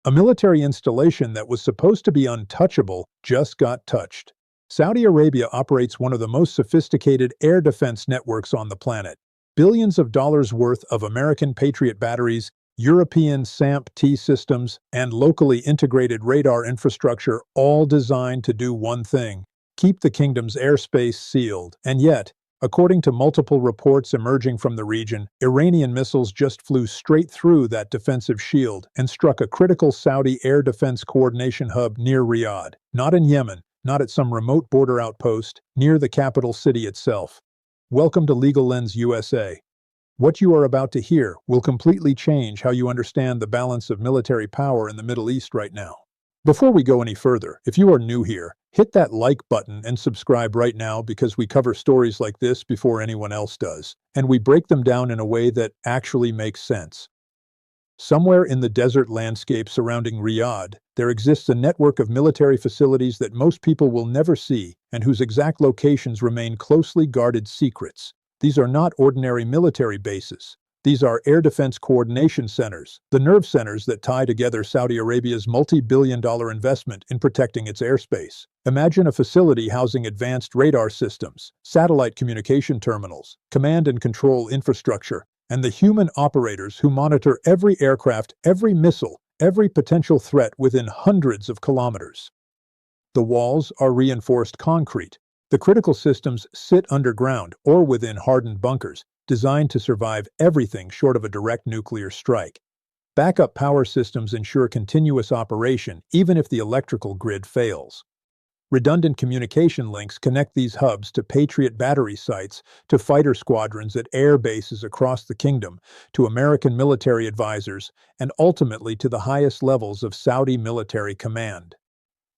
A military installation that was supposed to be untouchable just got touched. Saudi Arabia operates one of the most sophisticated air defense networks on the planet. Billions of dollars worth of American Patriot batteries, European SAMP-T systems, and locally integrated radar infrastructure, all designed to do one thing: keep the kingdom's airspace sealed. And yet, according to multiple reports emerging from the region, Iranian missiles just flew straight through that defensive shield and struck a critical Saudi air defense coordination hub near Riyadh, not in Yemen, not at some remote border outpost, near the capital city itself. Welcome to Legal Lens USA. What you are about to hear will completely change how you understand the balance of military power in the Middle East right now. Before we go any further, if you are new here, hit that like button and subscribe right now, because we cover stories like this before anyone else does, and we break them down in a way that actually makes sense. Somewhere in the desert landscape surrounding Riyadh, there exists a network of military facilities that most people will never see and whose exact locations remain closely guarded secrets. These are not ordinary military bases. These are air defense coordination centers, the nerve centers that tie together Saudi Arabia's multi-billion-dollar investment in protecting its airspace. Imagine a facility housing advanced radar systems, satellite communication terminals, command and control infrastructure, and the human operators who monitor every aircraft, every missile, every potential threat within hundreds of kilometers. The walls are reinforced concrete. The critical systems sit underground or within hardened bunkers, designed to survive everything short of a direct nuclear strike. Backup power systems ensure continuous operation even if the electrical grid fails. Redundant communication links connect these hubs to Patriot battery sites, to fighter squadrons at air bases across the kingdom, to American military advisors, and ultimately to the highest levels of Saudi military command.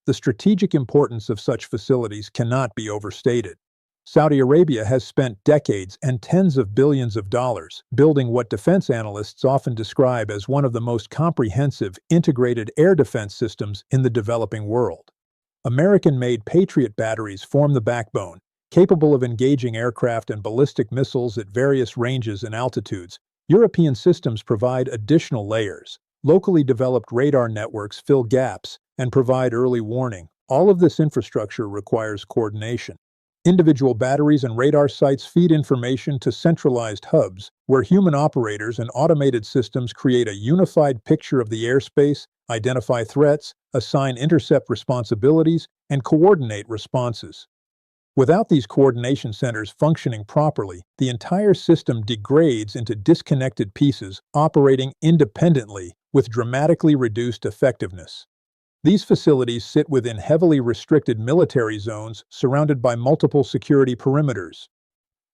The strategic importance of such facilities cannot be overstated. Saudi Arabia has spent decades and tens of billions of dollars building what defense analysts often describe as one of the most comprehensive, integrated air defense systems in the developing world. American-made Patriot batteries form the backbone, capable of engaging aircraft and ballistic missiles at various ranges and altitudes. European systems provide additional layers. Locally developed radar networks fill gaps and provide early warning. All of this infrastructure requires coordination. Individual batteries and radar sites feed information to centralized hubs, where human operators and automated systems create a unified picture of the airspace, identify threats, assign intercept responsibilities, and coordinate responses. Without these coordination centers functioning properly, the entire system degrades into disconnected pieces operating independently with dramatically reduced effectiveness. These facilities sit within heavily restricted military zones surrounded by multiple security perimeters.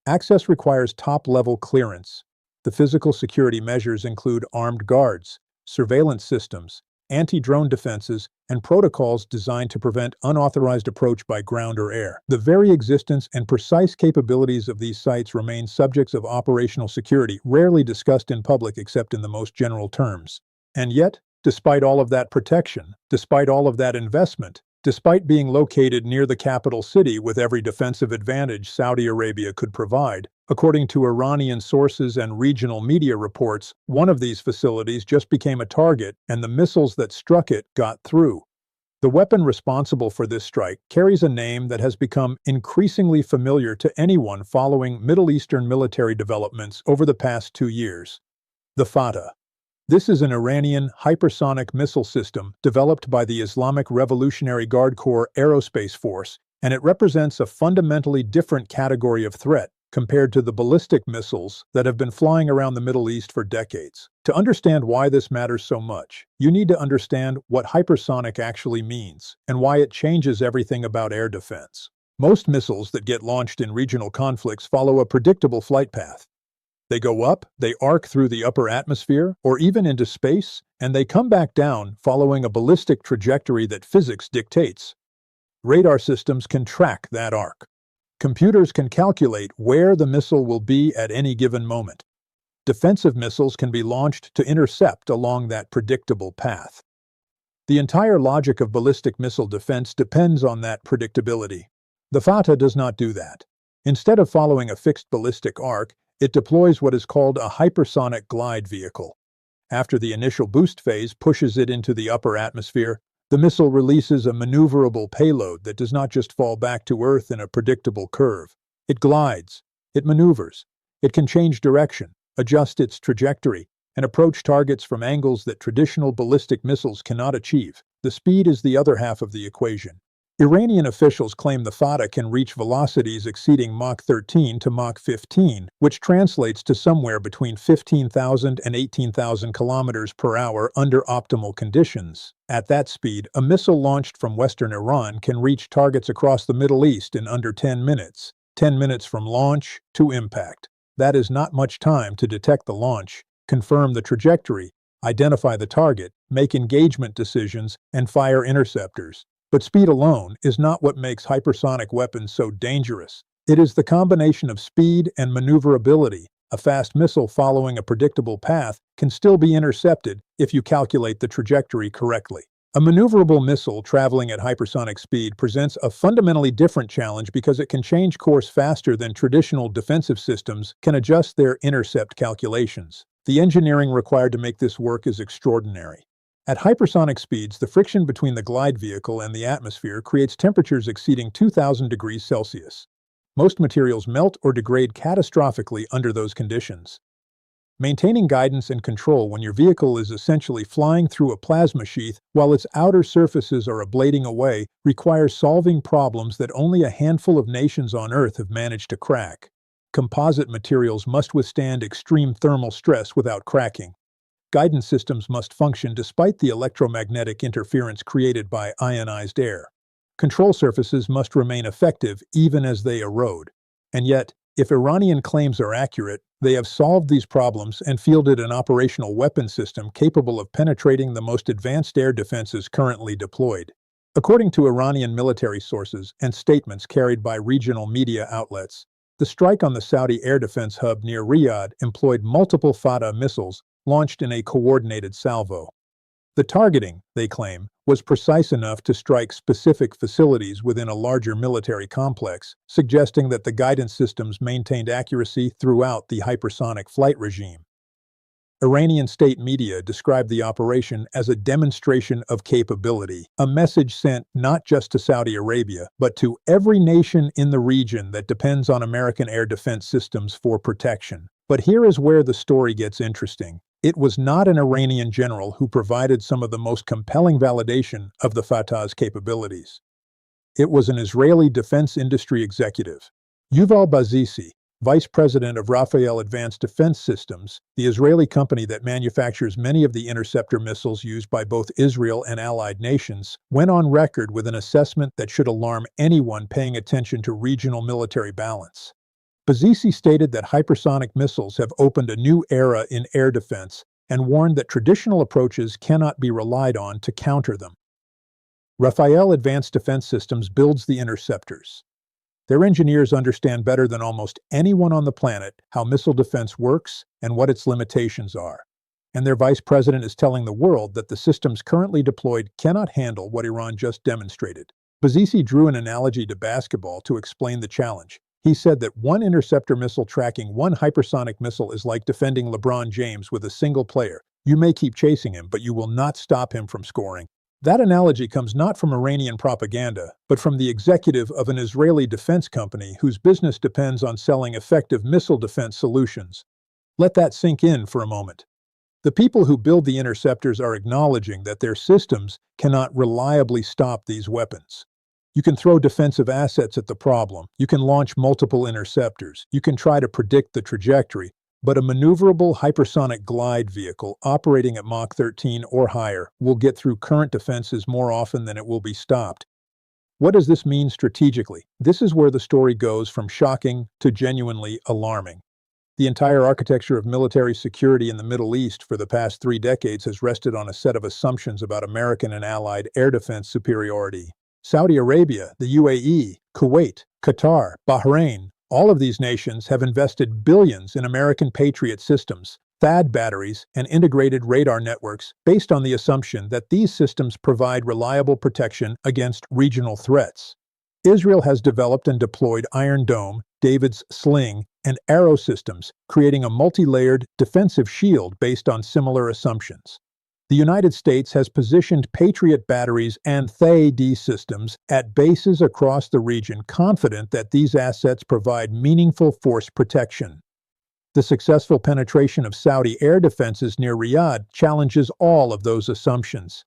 Access requires top-level clearance. The physical security measures include armed guards, surveillance systems, anti-drone defenses, and protocols designed to prevent unauthorized approach by ground or air. The very existence and precise capabilities of these sites remain subjects of operational security, rarely discussed in public except in the most general terms. And yet, despite all of that protection, despite all of that investment, despite being located near the capital city with every defensive advantage Saudi Arabia could provide, according to Iranian sources and regional media reports, one of these facilities just became a target and the missiles that struck it got through. The weapon responsible for this strike carries a name that has become increasingly familiar to anyone following Middle Eastern military developments over the past 2 years: the Fatah. This is an Iranian hypersonic missile system developed by the Islamic Revolutionary Guard Corps Aerospace Force, and it represents a fundamentally different category of threat compared to the ballistic missiles that have been flying around the Middle East for decades. To understand why this matters so much, you need to understand what hypersonic actually means and why it changes everything about air defense. Most missiles that get launched in regional conflicts follow a predictable flight path. They go up, they arc through the upper atmosphere, or even into space, and they come back down following a ballistic trajectory that physics dictates. Radar systems can track that arc. Computers can calculate where the missile will be at any given moment. Defensive missiles can be launched to intercept along that predictable path. The entire logic of ballistic missile defense depends on that predictability. The Fatah does not do that. Instead of following a fixed ballistic arc, it deploys what is called a hypersonic glide vehicle. After the initial boost phase pushes it into the upper atmosphere, the missile releases a maneuverable payload that does not just fall back to Earth in a predictable curve. It glides, it maneuvers, it can change direction, adjust its trajectory, and approach targets from angles that traditional ballistic missiles cannot achieve. The speed is the other half of the equation. Iranian officials claim the Fatah can reach velocities exceeding Mach 13 to Mach 15, which translates to somewhere between 15,000 and 18,000 kilometers per hour under optimal conditions. At that speed, a missile launched from western Iran can reach targets across the Middle East in under 10 minutes. 10 minutes from launch to impact. That is not much time to detect the launch, confirm the trajectory, identify the target, make engagement decisions, and fire interceptors. But speed alone is not what makes hypersonic weapons so dangerous. It is the combination of speed and maneuverability. A fast missile following a predictable path can still be intercepted if you calculate the trajectory correctly. A maneuverable missile traveling at hypersonic speed presents a fundamentally different challenge because it can change course faster than traditional defensive systems can adjust their intercept calculations. The engineering required to make this work is extraordinary. At hypersonic speeds, the friction between the glide vehicle and the atmosphere creates temperatures exceeding 2,000 degrees Celsius. Most materials melt or degrade catastrophically under those conditions. Maintaining guidance and control when your vehicle is essentially flying through a plasma sheath while its outer surfaces are ablating away requires solving problems that only a handful of nations on Earth have managed to crack. Composite materials must withstand extreme thermal stress without cracking. Guidance systems must function despite the electromagnetic interference created by ionized air. Control surfaces must remain effective even as they erode. And yet, if Iranian claims are accurate, they have solved these problems and fielded an operational weapon system capable of penetrating the most advanced air defenses currently deployed. According to Iranian military sources and statements carried by regional media outlets, the strike on the Saudi air defense hub near Riyadh employed multiple Fatah missiles launched in a coordinated salvo. The targeting, they claim, was precise enough to strike specific facilities within a larger military complex, suggesting that the guidance systems maintained accuracy throughout the hypersonic flight regime. Iranian state media described the operation as a demonstration of capability, a message sent not just to Saudi Arabia, but to every nation in the region that depends on American air defense systems for protection. But here is where the story gets interesting. It was not an Iranian general who provided some of the most compelling validation of the Fatah's capabilities. It was an Israeli defense industry executive, Yuval Bazisi, vice president of Rafael Advanced Defense Systems, the Israeli company that manufactures many of the interceptor missiles used by both Israel and allied nations, went on record with an assessment that should alarm anyone paying attention to regional military balance. Bazisi stated that hypersonic missiles have opened a new era in air defense and warned that traditional approaches cannot be relied on to counter them. Rafael Advanced Defense Systems builds the interceptors. Their engineers understand better than almost anyone on the planet how missile defense works and what its limitations are. And their vice president is telling the world that the systems currently deployed cannot handle what Iran just demonstrated. Bazisi drew an analogy to basketball to explain the challenge. He said that one interceptor missile tracking one hypersonic missile is like defending LeBron James with a single player. You may keep chasing him, but you will not stop him from scoring. That analogy comes not from Iranian propaganda, but from the executive of an Israeli defense company whose business depends on selling effective missile defense solutions. Let that sink in for a moment. The people who build the interceptors are acknowledging that their systems cannot reliably stop these weapons. You can throw defensive assets at the problem, you can launch multiple interceptors, you can try to predict the trajectory, but a maneuverable hypersonic glide vehicle operating at Mach 13 or higher will get through current defenses more often than it will be stopped. What does this mean strategically? This is where the story goes from shocking to genuinely alarming. The entire architecture of military security in the Middle East for the past 3 decades has rested on a set of assumptions about American and allied air defense superiority. Saudi Arabia, the UAE, Kuwait, Qatar, Bahrain, all of these nations have invested billions in American Patriot systems, THAAD batteries, and integrated radar networks based on the assumption that these systems provide reliable protection against regional threats. Israel has developed and deployed Iron Dome, David's Sling, and arrow systems, creating a multi-layered defensive shield based on similar assumptions. The United States has positioned Patriot batteries and THAAD systems at bases across the region, confident that these assets provide meaningful force protection. The successful penetration of Saudi air defenses near Riyadh challenges all of those assumptions.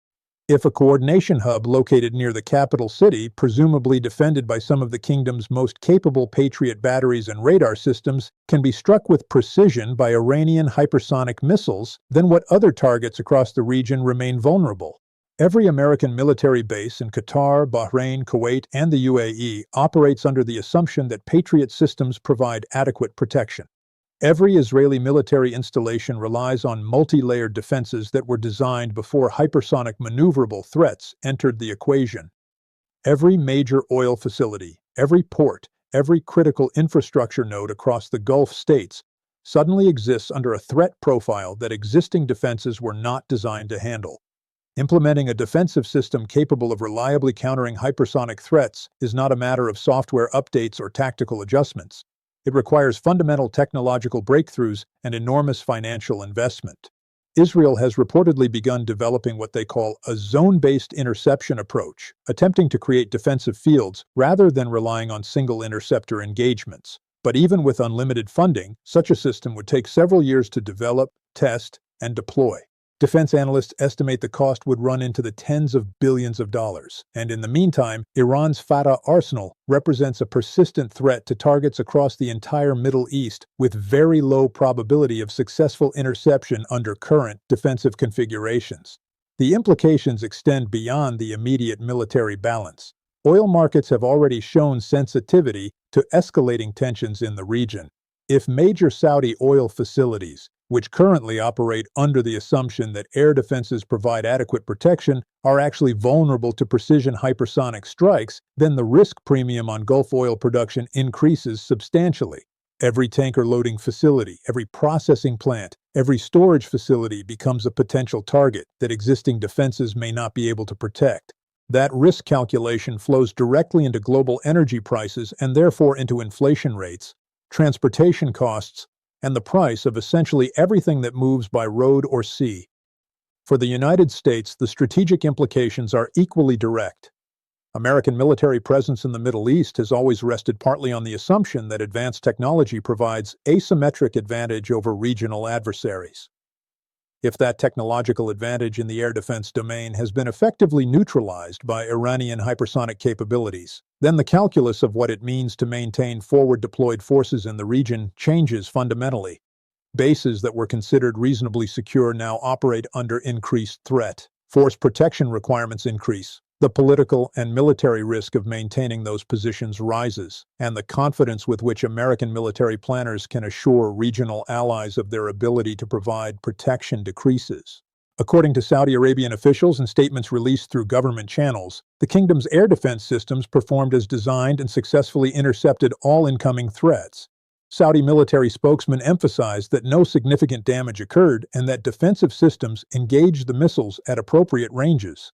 If a coordination hub located near the capital city, presumably defended by some of the kingdom's most capable Patriot batteries and radar systems, can be struck with precision by Iranian hypersonic missiles, then what other targets across the region remain vulnerable? Every American military base in Qatar, Bahrain, Kuwait, and the UAE operates under the assumption that Patriot systems provide adequate protection. Every Israeli military installation relies on multi-layered defenses that were designed before hypersonic maneuverable threats entered the equation. Every major oil facility, every port, every critical infrastructure node across the Gulf states suddenly exists under a threat profile that existing defenses were not designed to handle. Implementing a defensive system capable of reliably countering hypersonic threats is not a matter of software updates or tactical adjustments. It requires fundamental technological breakthroughs and enormous financial investment. Israel has reportedly begun developing what they call a zone-based interception approach, attempting to create defensive fields rather than relying on single interceptor engagements. But even with unlimited funding, such a system would take several years to develop, test, and deploy. Defense analysts estimate the cost would run into the tens of billions of dollars. And in the meantime, Iran's Fatah arsenal represents a persistent threat to targets across the entire Middle East, with very low probability of successful interception under current defensive configurations. The implications extend beyond the immediate military balance. Oil markets have already shown sensitivity to escalating tensions in the region. If major Saudi oil facilities, which currently operate under the assumption that air defenses provide adequate protection, are actually vulnerable to precision hypersonic strikes, then the risk premium on Gulf oil production increases substantially. Every tanker loading facility, every processing plant, every storage facility becomes a potential target that existing defenses may not be able to protect. That risk calculation flows directly into global energy prices and therefore into inflation rates, transportation costs, and the price of essentially everything that moves by road or sea. For the United States, the strategic implications are equally direct. American military presence in the Middle East has always rested partly on the assumption that advanced technology provides asymmetric advantage over regional adversaries. If that technological advantage in the air defense domain has been effectively neutralized by Iranian hypersonic capabilities, then the calculus of what it means to maintain forward-deployed forces in the region changes fundamentally. Bases that were considered reasonably secure now operate under increased threat. Force protection requirements increase. The political and military risk of maintaining those positions rises, and the confidence with which American military planners can assure regional allies of their ability to provide protection decreases. According to Saudi Arabian officials and statements released through government channels, the kingdom's air defense systems performed as designed and successfully intercepted all incoming threats. Saudi military spokesman emphasized that no significant damage occurred and that defensive systems engaged the missiles at appropriate ranges.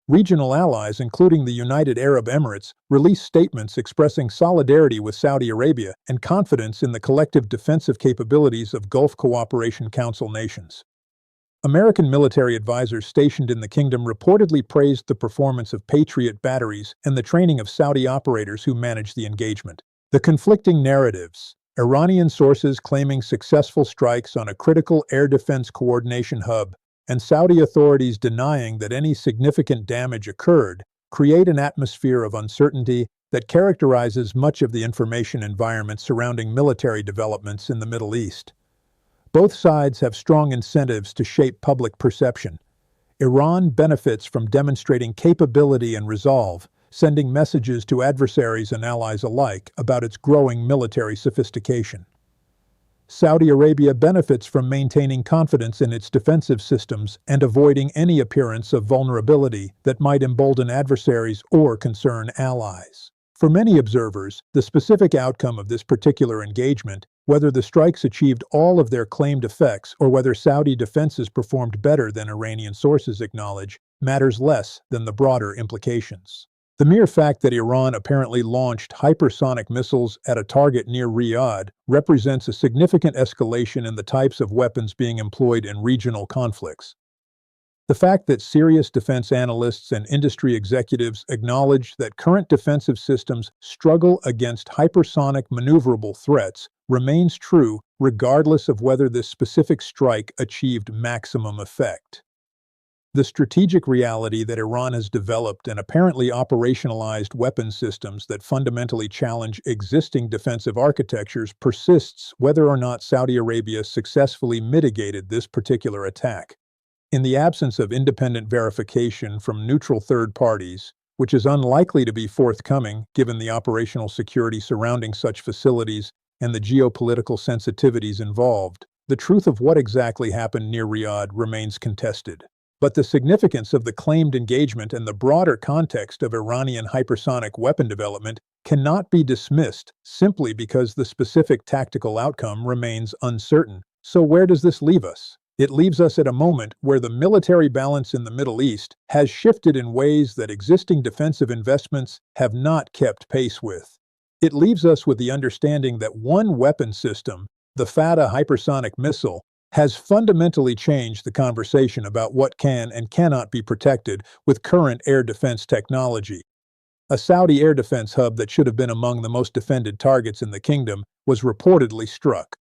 Regional allies, including the United Arab Emirates, released statements expressing solidarity with Saudi Arabia and confidence in the collective defensive capabilities of Gulf Cooperation Council nations. American military advisors stationed in the kingdom reportedly praised the performance of Patriot batteries and the training of Saudi operators who managed the engagement. The conflicting narratives, Iranian sources claiming successful strikes on a critical air defense coordination hub, and Saudi authorities denying that any significant damage occurred, create an atmosphere of uncertainty that characterizes much of the information environment surrounding military developments in the Middle East. Both sides have strong incentives to shape public perception. Iran benefits from demonstrating capability and resolve, sending messages to adversaries and allies alike about its growing military sophistication. Saudi Arabia benefits from maintaining confidence in its defensive systems and avoiding any appearance of vulnerability that might embolden adversaries or concern allies. For many observers, the specific outcome of this particular engagement, whether the strikes achieved all of their claimed effects or whether Saudi defenses performed better than Iranian sources acknowledge, matters less than the broader implications. The mere fact that Iran apparently launched hypersonic missiles at a target near Riyadh represents a significant escalation in the types of weapons being employed in regional conflicts. The fact that serious defense analysts and industry executives acknowledge that current defensive systems struggle against hypersonic maneuverable threats remains true regardless of whether this specific strike achieved maximum effect. The strategic reality that Iran has developed and apparently operationalized weapon systems that fundamentally challenge existing defensive architectures persists whether or not Saudi Arabia successfully mitigated this particular attack. In the absence of independent verification from neutral third parties, which is unlikely to be forthcoming given the operational security surrounding such facilities and the geopolitical sensitivities involved, the truth of what exactly happened near Riyadh remains contested. But the significance of the claimed engagement and the broader context of Iranian hypersonic weapon development cannot be dismissed simply because the specific tactical outcome remains uncertain. So where does this leave us? It leaves us at a moment where the military balance in the Middle East has shifted in ways that existing defensive investments have not kept pace with. It leaves us with the understanding that one weapon system, the Fatah hypersonic missile, has fundamentally changed the conversation about what can and cannot be protected with current air defense technology. A Saudi air defense hub that should have been among the most defended targets in the kingdom was reportedly struck.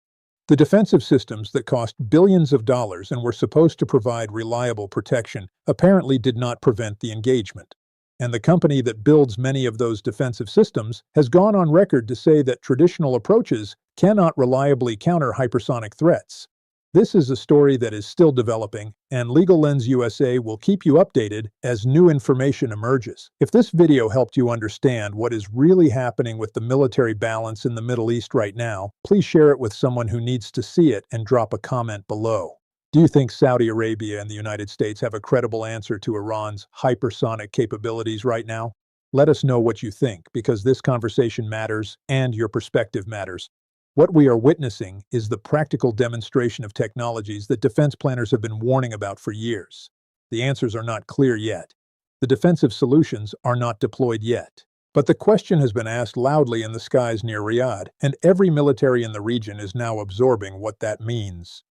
The defensive systems that cost billions of dollars and were supposed to provide reliable protection apparently did not prevent the engagement. And the company that builds many of those defensive systems has gone on record to say that traditional approaches cannot reliably counter hypersonic threats. This is a story that is still developing, and Legal Lens USA will keep you updated as new information emerges. If this video helped you understand what is really happening with the military balance in the Middle East right now, please share it with someone who needs to see it and drop a comment below. Do you think Saudi Arabia and the United States have a credible answer to Iran's hypersonic capabilities right now? Let us know what you think, because this conversation matters and your perspective matters. What we are witnessing is the practical demonstration of technologies that defense planners have been warning about for years. The answers are not clear yet. The defensive solutions are not deployed yet. But the question has been asked loudly in the skies near Riyadh, and every military in the region is now absorbing what that means.